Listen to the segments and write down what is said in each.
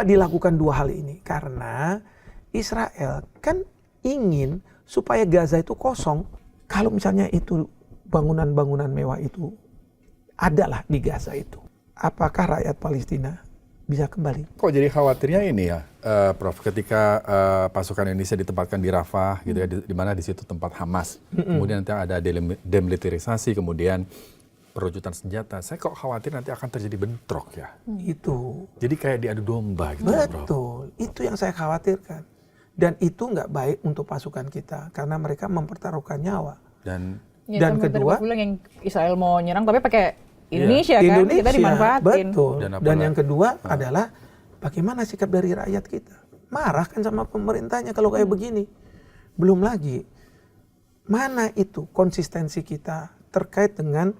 Kenapa dilakukan dua hal ini? Karena Israel kan ingin supaya Gaza itu kosong. Kalau misalnya itu bangunan-bangunan mewah itu adalah di Gaza itu, apakah rakyat Palestina bisa kembali? Kok jadi khawatirnya ini ya, Prof, ketika pasukan Indonesia ditempatkan di Rafah, gitu ya, di mana di situ tempat Hamas, kemudian nanti ada demilitarisasi, kemudian perebutan senjata. Saya kok khawatir nanti akan terjadi bentrok ya. Itu. Jadi kayak diadu domba gitu. Betul, itu yang saya khawatirkan. Dan itu nggak baik untuk pasukan kita karena mereka mempertaruhkan nyawa. Dan kedua, yang Israel mau nyerang tapi pakai Indonesia kan, kita dimanfaatin. Betul. Dan yang kedua adalah bagaimana sikap dari rakyat kita. Marah kan sama pemerintahnya kalau kayak begini. Belum lagi, mana itu konsistensi kita terkait dengan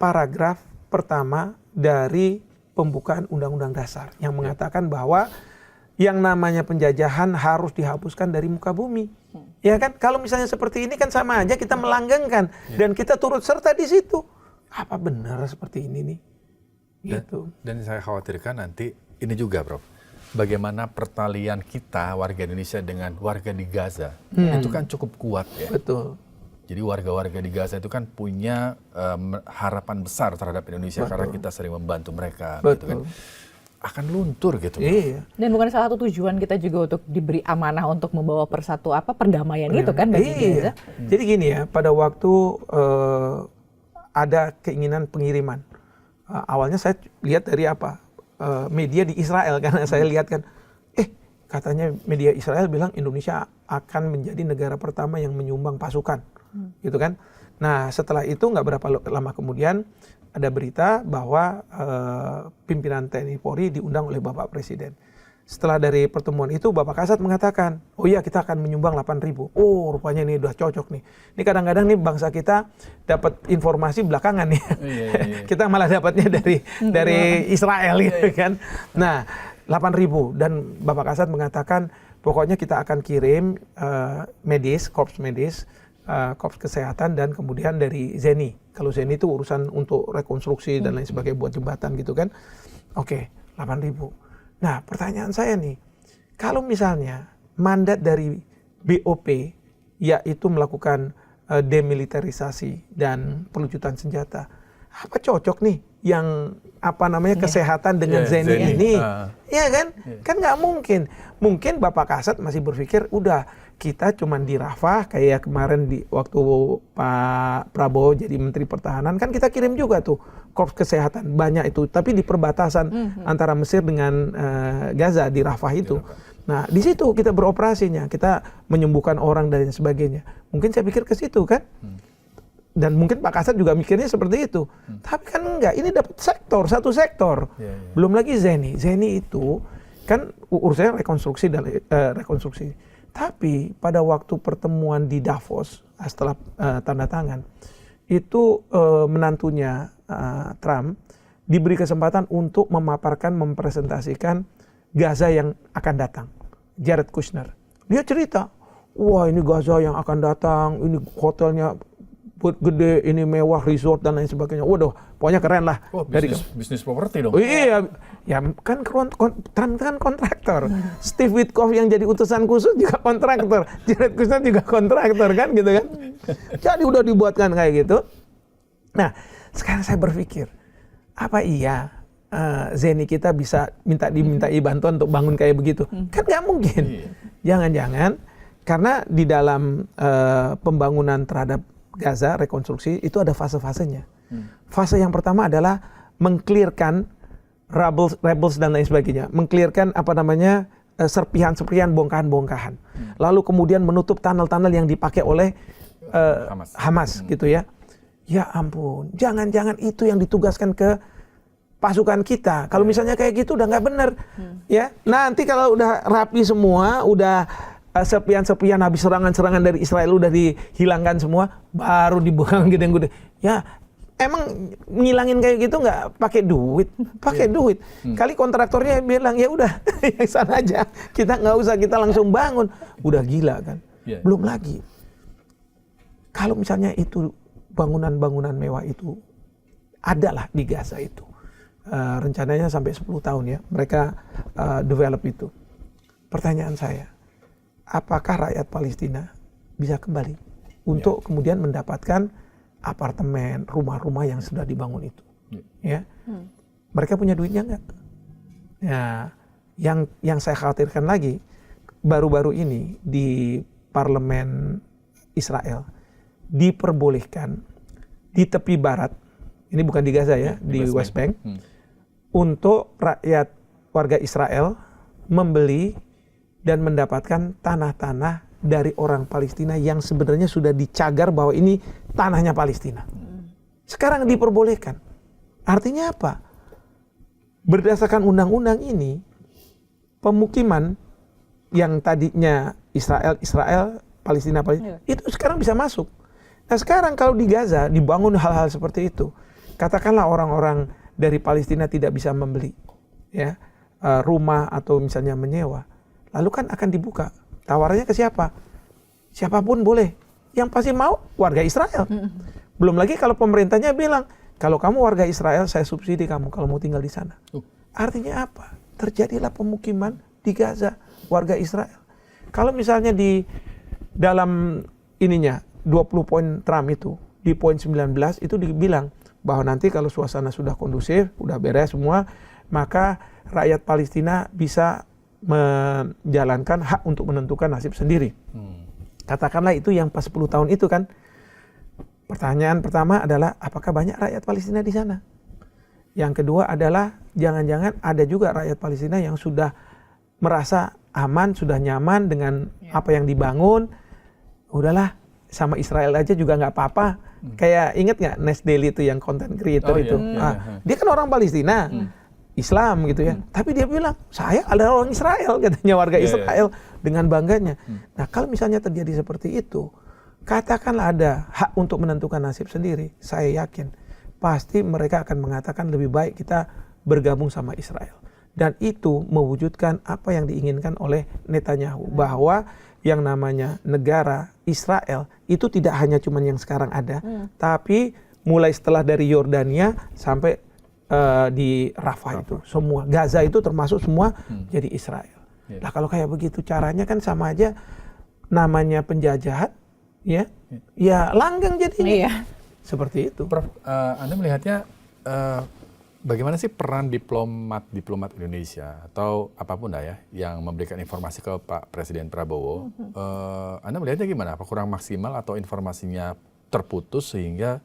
paragraf pertama dari pembukaan Undang-Undang Dasar yang mengatakan bahwa yang namanya penjajahan harus dihapuskan dari muka bumi. Ya kan? Kalau misalnya seperti ini kan sama aja kita melanggengkan dan kita turut serta di situ. Apa benar seperti ini nih? Gitu. Dan saya khawatirkan nanti ini juga, Prof. Bagaimana pertalian kita warga Indonesia dengan warga di Gaza itu kan cukup kuat ya. Betul. Jadi warga-warga di Gaza itu kan punya harapan besar terhadap Indonesia. Betul. Karena kita sering membantu mereka. Betul. Gitu kan. Akan luntur gitu. Iya. Dan bukan salah satu tujuan kita juga untuk diberi amanah untuk membawa perdamaian itu kan bagi Gaza. Jadi gini ya, pada waktu ada keinginan pengiriman. Awalnya saya lihat dari apa? Media di Israel, karena saya lihat kan, katanya media Israel bilang Indonesia akan menjadi negara pertama yang menyumbang pasukan, gitu kan. Nah setelah itu nggak berapa lama kemudian ada berita bahwa pimpinan TNI Polri diundang oleh Bapak Presiden. Setelah dari pertemuan itu Bapak Kasat mengatakan, oh iya kita akan menyumbang 8.000. Oh rupanya ini udah cocok nih. Ini kadang-kadang nih bangsa kita dapat informasi belakangan nih. Kita malah dapatnya dari Israel gitu kan. Nah 8.000 dan Bapak Kasat mengatakan pokoknya kita akan kirim korps medis, korps kesehatan dan kemudian dari ZENI. Kalau ZENI itu urusan untuk rekonstruksi dan lain sebagainya buat jembatan gitu kan. Oke, 8.000. Nah pertanyaan saya nih, kalau misalnya mandat dari BOP yaitu melakukan demilitarisasi dan pelucutan senjata, apa cocok nih yang kesehatan dengan ZENI ini? Ya kan? Kan nggak mungkin. Mungkin Bapak Kasat masih berpikir udah kita cuman di Rafah kayak kemarin waktu Pak Prabowo jadi Menteri Pertahanan kan kita kirim juga tuh korps kesehatan banyak itu, tapi di perbatasan antara Mesir dengan Gaza di Rafah itu. Nah di situ kita beroperasinya, kita menyembuhkan orang dan sebagainya. Mungkin saya pikir ke situ kan. Dan mungkin Pak Kasat juga mikirnya seperti itu. Tapi kan enggak, ini dapat satu sektor. Belum lagi ZENI. ZENI itu kan urusannya rekonstruksi. Tapi pada waktu pertemuan di Davos setelah tanda tangan, itu menantunya Trump diberi kesempatan untuk mempresentasikan Gaza yang akan datang. Jared Kushner. Dia cerita, wah ini Gaza yang akan datang, ini hotelnya gede, ini mewah, resort dan lain sebagainya. Waduh, pokoknya keren lah. Oh, bisnis properti dong. Oh, iya, ya kan Trump kan kontraktor. Steve Witkoff yang jadi utusan khusus juga kontraktor. Jared Kushner juga kontraktor kan gitu kan. Jadi udah dibuatkan kayak gitu. Nah, sekarang saya berpikir, apa iya ZENI kita bisa dimintai bantuan untuk bangun kayak begitu? Kan nggak mungkin. Jangan-jangan karena di dalam pembangunan terhadap Gaza, rekonstruksi, itu ada fase-fasenya. Fase yang pertama adalah mengclearkan rebels dan lain sebagainya. Mengclearkan serpihan-serpihan, bongkahan-bongkahan. Lalu kemudian menutup tunnel-tunnel yang dipakai oleh Hamas gitu ya. Ya ampun, jangan-jangan itu yang ditugaskan ke pasukan kita. Kalau misalnya kayak gitu udah nggak bener. Ya, nanti kalau udah rapi semua, udah serpihan-serpihan habis serangan-serangan dari Israel udah dihilangkan semua, baru dibuang gitu yang gede. Ya, emang ngilangin kayak gitu nggak pakai duit, duit. Kali kontraktornya bilang ya udah, yang sana aja, kita nggak usah, kita langsung bangun. Udah gila kan? Belum lagi, kalau misalnya itu bangunan-bangunan mewah itu adalah di Gaza itu, rencananya sampai 10 tahun ya mereka develop itu. Pertanyaan saya, apakah rakyat Palestina bisa kembali untuk kemudian mendapatkan apartemen, rumah-rumah yang sudah dibangun itu? Ya, mereka punya duitnya nggak? Ya, yang saya khawatirkan lagi, baru-baru ini di parlemen Israel diperbolehkan di tepi barat, ini bukan di Gaza ya, di West Bank, untuk rakyat warga Israel membeli dan mendapatkan tanah-tanah dari orang Palestina yang sebenarnya sudah dicagar bahwa ini tanahnya Palestina. Sekarang diperbolehkan. Artinya apa? Berdasarkan undang-undang ini, pemukiman yang tadinya Israel, Palestina, itu sekarang bisa masuk. Nah sekarang kalau di Gaza dibangun hal-hal seperti itu, katakanlah orang-orang dari Palestina tidak bisa membeli ya rumah atau misalnya menyewa, lalu kan akan dibuka. Tawarannya ke siapa? Siapapun boleh. Yang pasti mau warga Israel. Belum lagi kalau pemerintahnya bilang, kalau kamu warga Israel, saya subsidi kamu kalau mau tinggal di sana. Artinya apa? Terjadilah pemukiman di Gaza, warga Israel. Kalau misalnya di dalam ininya, 20 poin Trump itu, di poin 19 itu dibilang bahwa nanti kalau suasana sudah kondusif, udah beres semua, maka rakyat Palestina bisa menjalankan hak untuk menentukan nasib sendiri. Katakanlah itu yang pas 10 tahun itu kan. Pertanyaan pertama adalah apakah banyak rakyat Palestina di sana? Yang kedua adalah jangan-jangan ada juga rakyat Palestina yang sudah merasa aman, sudah nyaman dengan apa yang dibangun. Udahlah, sama Israel aja juga nggak apa-apa. Kayak inget nggak Nes Daily itu yang content creator itu? Dia kan orang Palestina, Islam gitu ya. Tapi dia bilang, saya adalah orang Israel, katanya warga Israel dengan bangganya. Nah kalau misalnya terjadi seperti itu, katakanlah ada hak untuk menentukan nasib sendiri, saya yakin pasti mereka akan mengatakan lebih baik kita bergabung sama Israel. Dan itu mewujudkan apa yang diinginkan oleh Netanyahu, bahwa yang namanya negara Israel itu tidak hanya cuman yang sekarang ada, tapi mulai setelah dari Yordania sampai di Rafah itu semua, Gaza itu termasuk semua jadi Israel. Nah kalau kayak begitu caranya kan sama aja namanya penjajahan. Ya langgeng jadinya. Seperti itu. Prof, Anda melihatnya bagaimana sih peran diplomat Indonesia atau apapun ya yang memberikan informasi ke Pak Presiden Prabowo? Anda melihatnya gimana? Apa kurang maksimal atau informasinya terputus sehingga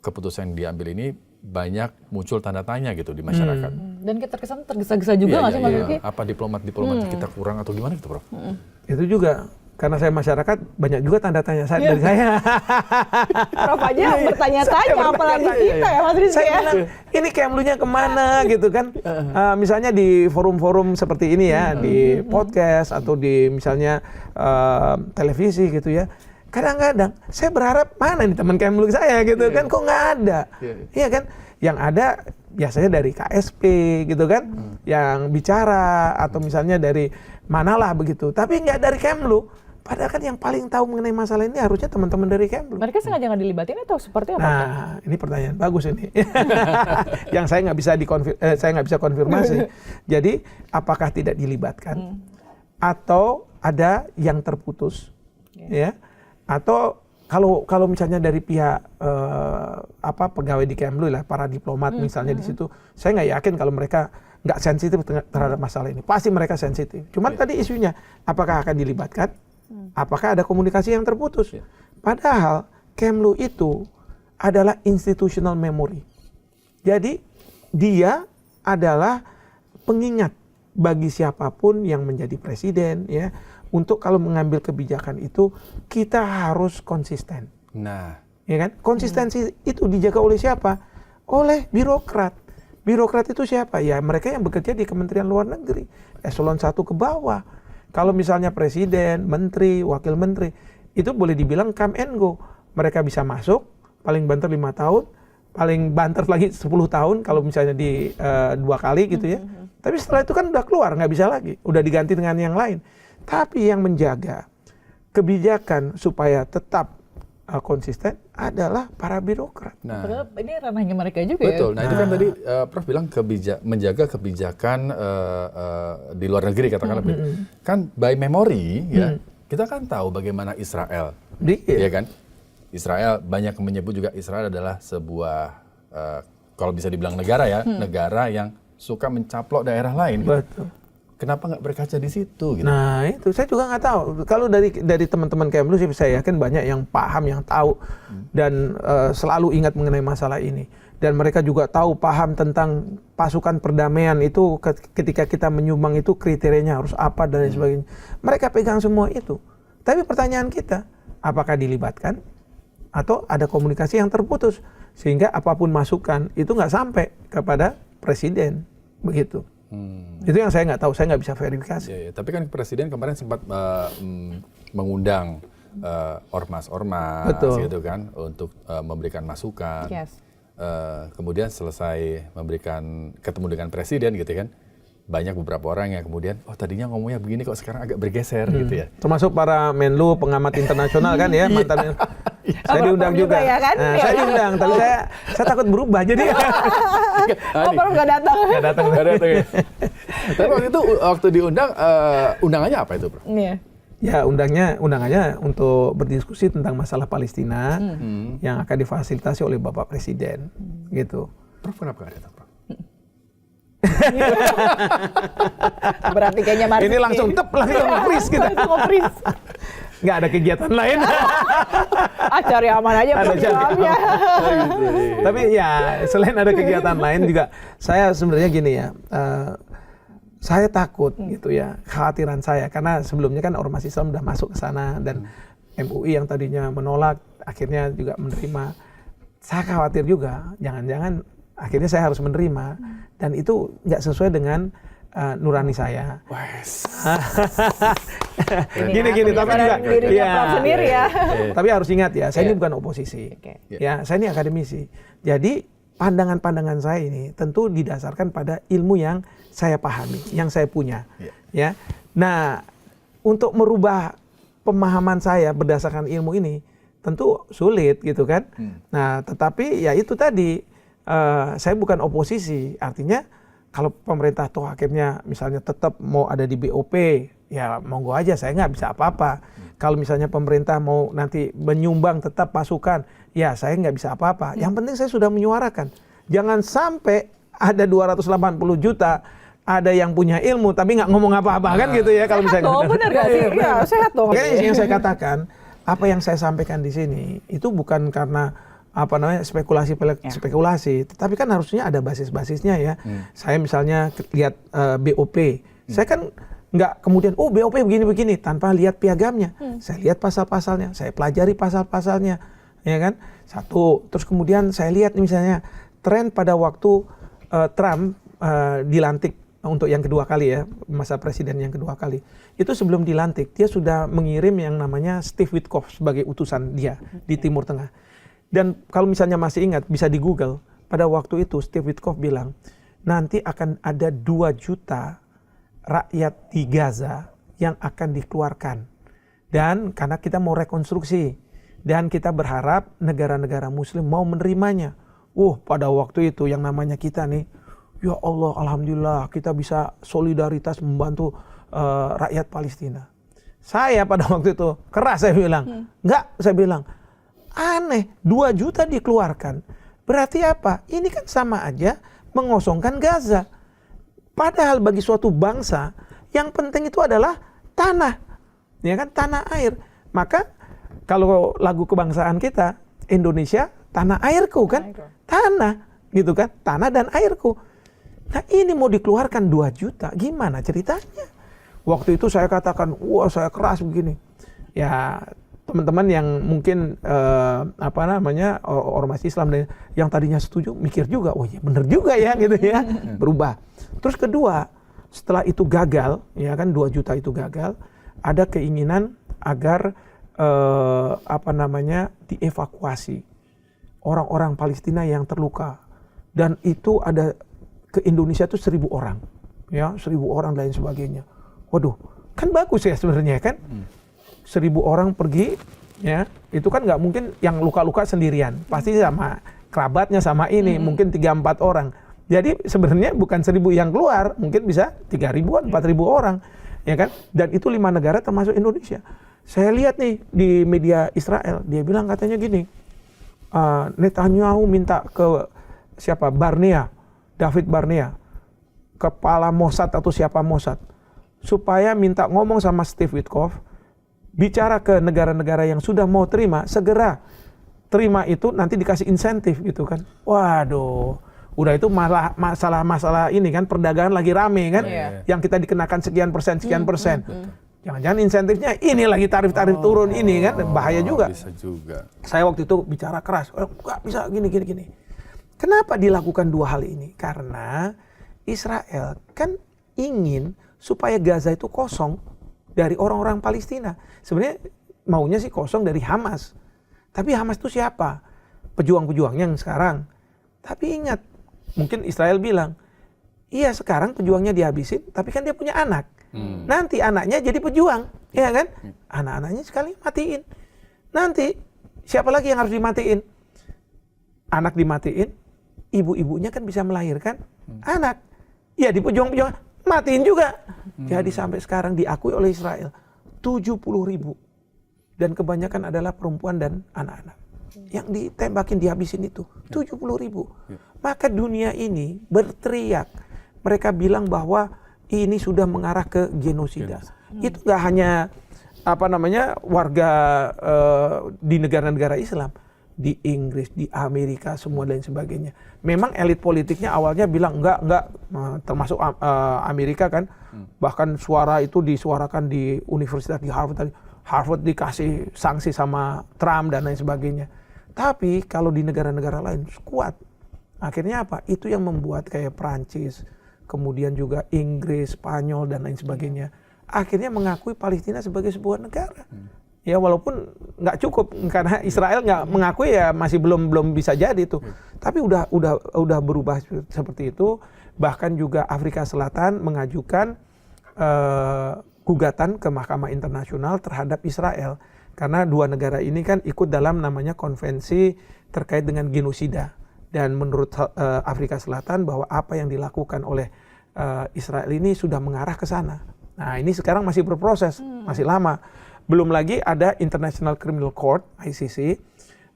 keputusan yang diambil ini banyak muncul tanda tanya gitu di masyarakat? Dan keterkesan tergesa-gesa juga nggak sih Mas Luki? Apa diplomat kita kurang atau gimana gitu, Prof? Itu juga. Karena saya masyarakat, banyak juga tanda tanya dari saya. Prof aja bertanya-tanya, apalagi kita ya Mas Rizky. Saya bilang, ini Kemlunya kemana gitu kan. Misalnya di forum-forum seperti ini ya, di podcast atau di misalnya televisi gitu ya. Kadang-kadang saya berharap mana nih teman Kemlu saya gitu kan, kok nggak ada. Iya kan, yang ada biasanya dari KSP gitu kan, yang bicara atau misalnya dari manalah begitu. Tapi nggak dari Kemlu. Padahal kan yang paling tahu mengenai masalah ini harusnya teman-teman dari Kemlu. Mereka sengaja nggak dilibatin atau seperti apa? Nah, ini pertanyaan bagus ini. Yang saya nggak bisa konfirmasi. Jadi, apakah tidak dilibatkan atau ada yang terputus, ya? Atau kalau misalnya dari pihak pegawai di Kemlu lah, para diplomat misalnya di situ, saya nggak yakin kalau mereka nggak sensitif terhadap masalah ini. Pasti mereka sensitif. Cuman tadi isunya, apakah akan dilibatkan? Apakah ada komunikasi yang terputus? Padahal Kemlu itu adalah institutional memory. Jadi dia adalah pengingat bagi siapapun yang menjadi presiden ya, untuk kalau mengambil kebijakan itu kita harus konsisten. Nah, ya kan? Konsistensi itu dijaga oleh siapa? Oleh birokrat. Birokrat itu siapa? Ya mereka yang bekerja di Kementerian Luar Negeri, eselon 1 ke bawah. Kalau misalnya presiden, menteri, wakil menteri, itu boleh dibilang come and go. Mereka bisa masuk, paling banter 5 tahun, paling banter lagi 10 tahun kalau misalnya di 2 kali gitu ya. Tapi setelah itu kan udah keluar, nggak bisa lagi. Udah diganti dengan yang lain. Tapi yang menjaga kebijakan supaya tetap konsisten adalah para birokrat. Nah, Padahal ini ranahnya mereka juga betul. ya. Nah, itu kan tadi Prof bilang menjaga kebijakan di luar negeri katakanlah. Kan by memory ya, kita kan tahu bagaimana Israel. Ya kan? Israel banyak yang menyebut juga Israel adalah sebuah kalau bisa dibilang negara ya, negara yang suka mencaplok daerah lain. Betul. Kenapa nggak berkaca di situ? Gitu? Nah itu saya juga nggak tahu. Kalau dari teman-teman Kemlu sih saya yakin banyak yang paham, yang tahu dan selalu ingat mengenai masalah ini. Dan mereka juga tahu paham tentang pasukan perdamaian itu ketika kita menyumbang itu kriterianya harus apa dan lain sebagainya. Mereka pegang semua itu. Tapi pertanyaan kita, apakah dilibatkan atau ada komunikasi yang terputus sehingga apapun masukan itu nggak sampai kepada presiden begitu. Itu yang saya nggak tahu, saya nggak bisa verifikasi. Ya, tapi kan Presiden kemarin sempat mengundang ormas-ormas gitu kan untuk memberikan masukan. Yes. Kemudian selesai ketemu dengan Presiden gitu kan, banyak beberapa orang yang kemudian tadinya ngomongnya begini kok sekarang agak bergeser gitu ya. Termasuk para Menlu, pengamat internasional kan ya, mantan. Saya diundang juga. Ya kan? Nah, saya diundang, tapi saya takut berubah jadi. Baru nggak datang. Nggak datang ya. Tapi waktu diundang, undangannya apa itu, Bro? Iya. Ya undangannya untuk berdiskusi tentang masalah Palestina yang akan difasilitasi oleh Bapak Presiden, gitu. Prof kenapa nggak datang, Prof? Berarti kayaknya Martin Ini langsung freeze kita. Langsung freeze. Nggak ada kegiatan lain. Cari aman aja programnya. Tapi ya selain ada kegiatan lain juga saya sebenarnya gini ya. Saya takut gitu ya, kekhawatiran saya karena sebelumnya kan ormas Islam udah masuk ke sana dan MUI yang tadinya menolak akhirnya juga menerima. Saya khawatir juga, jangan-jangan akhirnya saya harus menerima dan itu nggak sesuai dengan nurani saya. Gini tapi juga sendiri ya. Tapi harus ingat ya, saya ini bukan oposisi. Ya, saya ini akademisi. Jadi pandangan-pandangan saya ini tentu didasarkan pada ilmu yang saya pahami, yang saya punya. Ya. Nah, untuk merubah pemahaman saya berdasarkan ilmu ini tentu sulit gitu kan. Nah, tetapi ya itu tadi saya bukan oposisi. Artinya kalau pemerintah toh akhirnya misalnya tetap mau ada di BOP, ya monggo aja, saya nggak bisa apa-apa. Kalau misalnya pemerintah mau nanti menyumbang tetap pasukan, ya saya nggak bisa apa-apa. Yang penting saya sudah menyuarakan. Jangan sampai ada 280 juta, ada yang punya ilmu tapi nggak ngomong apa-apa kan gitu ya. Kalau misalnya benar nggak sih? Ya, sehat dong. Makanya yang saya katakan, apa yang saya sampaikan di sini itu bukan karena spekulasi, tetapi kan harusnya ada basis-basisnya ya. Saya misalnya lihat BOP, saya kan nggak kemudian BOP begini-begini tanpa lihat piagamnya. Saya lihat pasal-pasalnya, saya pelajari pasal-pasalnya, ya kan. Satu, terus kemudian saya lihat misalnya tren pada waktu Trump dilantik untuk yang kedua kali ya, masa presiden yang kedua kali. Itu sebelum dilantik, dia sudah mengirim yang namanya Steve Witkoff sebagai utusan dia di Timur Tengah. Dan kalau misalnya masih ingat, bisa di Google, pada waktu itu Steve Witkoff bilang, nanti akan ada 2 juta rakyat di Gaza yang akan dikeluarkan. Dan karena kita mau rekonstruksi, dan kita berharap negara-negara muslim mau menerimanya. Pada waktu itu yang namanya kita nih, ya Allah, alhamdulillah kita bisa solidaritas membantu rakyat Palestina. Saya pada waktu itu keras saya bilang, saya bilang, aneh, 2 juta dikeluarkan. Berarti apa? Ini kan sama aja mengosongkan Gaza. Padahal bagi suatu bangsa, yang penting itu adalah tanah. Ya kan, tanah air. Maka kalau lagu kebangsaan kita, Indonesia, tanah airku kan? Tanah, gitu kan? Tanah dan airku. Nah ini mau dikeluarkan 2 juta, gimana ceritanya? Waktu itu saya katakan, saya keras begini. Ya teman-teman yang mungkin ormas Islam yang tadinya setuju mikir juga, iya bener juga ya gitu ya, berubah. Terus kedua, setelah itu gagal, ya kan 2 juta itu gagal, ada keinginan agar dievakuasi orang-orang Palestina yang terluka, dan itu ada ke Indonesia itu 1.000 orang, ya 1.000 orang dan lain sebagainya. Waduh, kan bagus ya sebenarnya kan. 1.000 orang pergi ya itu kan nggak mungkin yang luka-luka sendirian, pasti sama kerabatnya sama ini, mungkin 3-4 orang. Jadi sebenarnya bukan 1.000 yang keluar, mungkin bisa 3.000-an, 4.000 orang, ya kan? Dan itu 5 negara termasuk Indonesia. Saya lihat nih di media Israel, dia bilang katanya gini, Netanyahu minta ke siapa? David Barnea, kepala Mossad atau siapa Mossad, supaya minta ngomong sama Steve Witkoff, bicara ke negara-negara yang sudah mau terima, segera terima itu, nanti dikasih insentif gitu kan. Waduh, udah itu masalah ini kan, perdagangan lagi rame kan, yang kita dikenakan sekian persen. Jangan-jangan insentifnya ini lagi tarif-tarif turun ini kan, bahaya juga. Bisa juga. Saya waktu itu bicara keras, nggak bisa gini. Kenapa dilakukan 2 hal ini? Karena Israel kan ingin supaya Gaza itu kosong dari orang-orang Palestina. Sebenarnya maunya sih kosong dari Hamas. Tapi Hamas itu siapa? Pejuang-pejuangnya yang sekarang. Tapi ingat, mungkin Israel bilang, iya sekarang pejuangnya dihabisin, tapi kan dia punya anak. Nanti anaknya jadi pejuang, ya kan? Anak-anaknya sekali matiin. Nanti siapa lagi yang harus dimatiin? Anak dimatiin, ibu-ibunya kan bisa melahirkan anak. Ya di pejuang-pejuang matiin juga. Jadi sampai sekarang diakui oleh Israel 70.000, dan kebanyakan adalah perempuan dan anak-anak yang ditembakin, dihabisin itu 70.000. Maka dunia ini berteriak, mereka bilang bahwa ini sudah mengarah ke genosida. Itu nggak hanya warga di negara-negara Islam, di Inggris, di Amerika, semua dan sebagainya. Memang elit politiknya awalnya bilang enggak, termasuk Amerika kan, bahkan suara itu disuarakan di universitas di Harvard dikasih sanksi sama Trump dan lain sebagainya. Tapi kalau di negara-negara lain kuat. Akhirnya apa? Itu yang membuat kayak Prancis, kemudian juga Inggris, Spanyol dan lain sebagainya, akhirnya mengakui Palestina sebagai sebuah negara. Ya walaupun nggak cukup, karena Israel nggak mengakui, ya masih belum bisa jadi itu. Tapi udah berubah seperti itu. Bahkan juga Afrika Selatan mengajukan gugatan ke Mahkamah Internasional terhadap Israel, karena 2 negara ini kan ikut dalam namanya konvensi terkait dengan genosida. Dan menurut Afrika Selatan bahwa apa yang dilakukan oleh Israel ini sudah mengarah ke sana. Nah ini sekarang masih berproses, masih lama. Belum lagi ada International Criminal Court, ICC,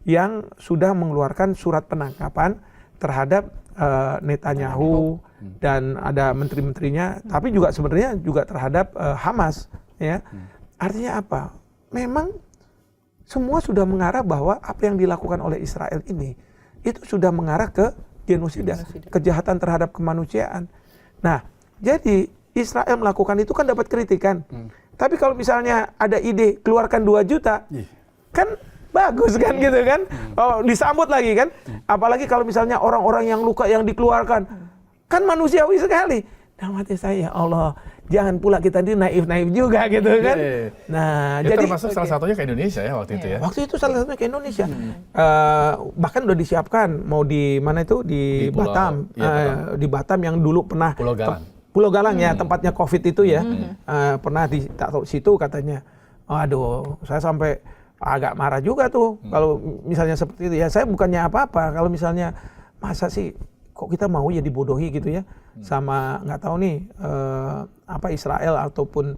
yang sudah mengeluarkan surat penangkapan terhadap Netanyahu dan ada menteri-menterinya, tapi juga sebenarnya juga terhadap Hamas. Ya. Artinya apa? Memang semua sudah mengarah bahwa apa yang dilakukan oleh Israel ini itu sudah mengarah ke genosida, kejahatan terhadap kemanusiaan. Nah, jadi Israel melakukan itu kan dapat kritikan. Tapi kalau misalnya ada ide keluarkan 2 juta, kan bagus kan gitu kan? Oh, disambut lagi kan? Apalagi kalau misalnya orang-orang yang luka yang dikeluarkan, kan manusiawi sekali. Dalam hati saya, ya Allah, jangan pula kita ini naif-naif juga gitu kan. Nah, itu jadi termasuk salah satunya ke Indonesia ya waktu itu ya. Waktu itu salah satunya ke Indonesia. Bahkan udah disiapkan mau di mana itu di Batam. Di Batam yang dulu pernah Pulau Galang ya, tempatnya Covid itu ya. Pernah di situ katanya. Aduh, saya sampai agak marah juga tuh kalau misalnya seperti itu ya. Saya bukannya apa-apa kalau misalnya masa sih kok kita mau ya dibodohi gitu ya sama nggak tahu nih Israel ataupun